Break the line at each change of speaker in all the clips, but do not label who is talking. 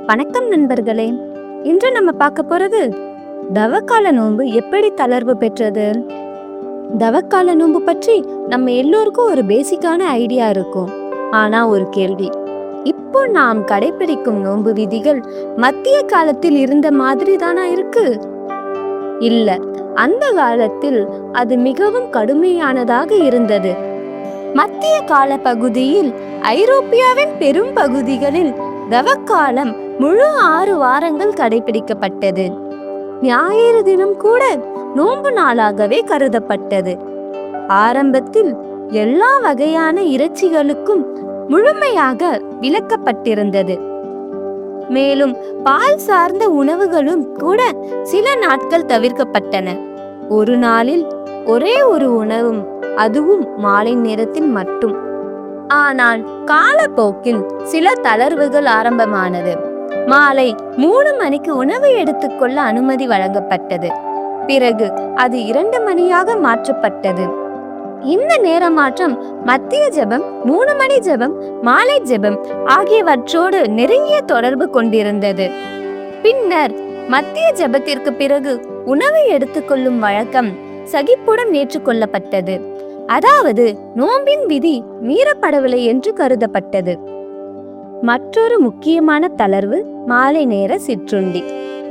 வணக்கம் நண்பர்களே. இன்று நம்ம பார்க்க போறது தவக்கால நோன்பு எப்படி தளர்வு பெற்றது. தவக்கால நோன்பு பற்றி நம்ம எல்லோருக்கும் ஒரு பேசிக்கான ஐடியா இருக்கும். ஆனா ஒரு கேள்வி, இப்போ நாம் கடைபிடிக்கும் நோன்பு விதிகள் மத்திய காலத்தில் இருந்த மாதிரி தானா இருக்கு? இல்ல, அந்த காலத்தில் அது மிகவும் கடுமையானதாக இருந்தது. மத்திய கால பகுதியில் ஐரோப்பியாவின் பெரும் பகுதிகளில் தவக்காலம் முழு 6 வாரங்கள் கடைபிடிக்கப்பட்டது. ஞாயிறு தினம் கூட நோன்பு நாளாகவே கருதப்பட்டது. ஆரம்பத்தில் எல்லா வகையான இறைச்சிகளுக்கும் முழுமையாக விலக்கப்பட்டிருந்தது. மேலும் பால் சார்ந்த உணவுகளும் கூட சில நாட்கள் தவிர்க்கப்பட்டன. ஒரு நாளில் ஒரே ஒரு உணவும், அதுவும் மாலை நேரத்தில் மட்டும். ஆனால் காலப்போக்கில் சில தளர்வுகள் ஆரம்பமானது. மாலை 3 மணிக்கு உணவு எடுத்துக்கொள்ள அனுமதி வழங்கப்பட்டது. பிறகு அது 2 மணியாக மாற்றப்பட்டது. இந்த நேர மாற்றம் மத்திய ஜெபம், 3 மணி ஜெபம், மாலை ஜெபம் ஆகியவற்றோடு நெருங்கிய தொடர்பு கொண்டிருந்தது. பின்னர் மத்திய ஜெபத்திற்கு பிறகு உணவை எடுத்துக்கொள்ளும் வழக்கம் சகிப்புடன் ஏற்றுக்கொள்ளப்பட்டது. அதாவது நோம்பின் விதி மீறப்படவில்லை என்று கருதப்பட்டது. மற்றொரு முக்கியமான தளர்வு மாலை நேர சிற்றுண்டி.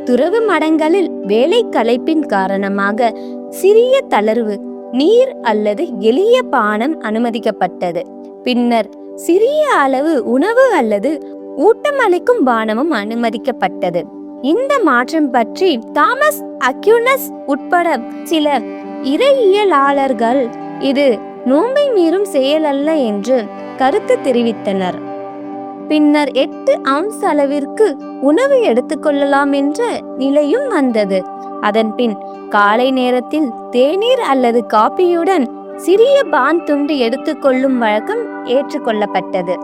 துறவு மடங்களில் வேலை களைப்பின் காரணமாக சிறிய தளர்வு, நீர் அல்லது எளிய பானம் அனுமதிக்கப்பட்டது. பின்னர் சிறிய அளவு உணவு அல்லது ஊட்டமளிக்கும் பானமும் அனுமதிக்கப்பட்டது. இந்த மாற்றம் பற்றி தாமஸ் அக்யூனஸ் உட்பட சில இறையியலாளர்கள் இது நோன்பை மீறும் செயல் அல்ல என்று கருத்து தெரிவித்தனர். பின்னர் 8 அவுன்ஸ் அளவிற்கு உணவு எடுத்துக்கொள்ளலாம் என்ற நிலையும் வந்தது. அதன் பின் காலை நேரத்தில் தேநீர் அல்லது காபியுடன் சிறிய பான் துண்டு எடுத்துக்கொள்ளும் வழக்கம் ஏற்றுக்கொள்ளப்பட்டது.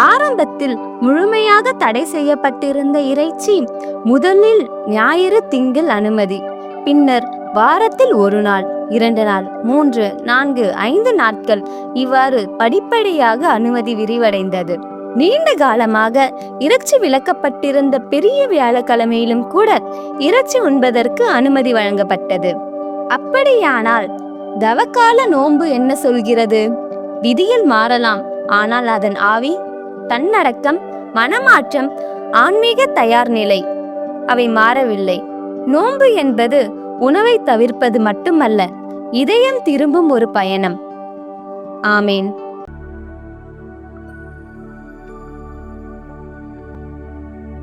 ஆரம்பத்தில் முழுமையாக தடை செய்யப்பட்டிருந்த இறைச்சி முதலில் ஞாயிறு திங்கள் அனுமதி, பின்னர் வாரத்தில் 1 நாள், 2 நாள், 3, 4, 5 நாட்கள் இவ்வாறு படிப்படியாக அனுமதி விரிவடைந்தது. நீண்ட காலமாக இறைச்சி விலக்கப்பட்டிருந்த பெரிய வியாழக்கிழமையிலும் கூட இறைச்சி உண்பதற்கு அனுமதி வழங்கப்பட்டது. அப்படியானால் தவக்கால நோன்பு என்ன சொல்கிறது? விதிகள் மாறலாம், ஆனால் அதன் ஆவி, தன்னடக்கம், மனமாற்றம், ஆன்மீக தயார் நிலை அவை மாறவில்லை. நோன்பு என்பது உணவை தவிர்ப்பது மட்டுமல்ல, இதயம் திரும்பும் ஒரு பயணம். ஆமேன்.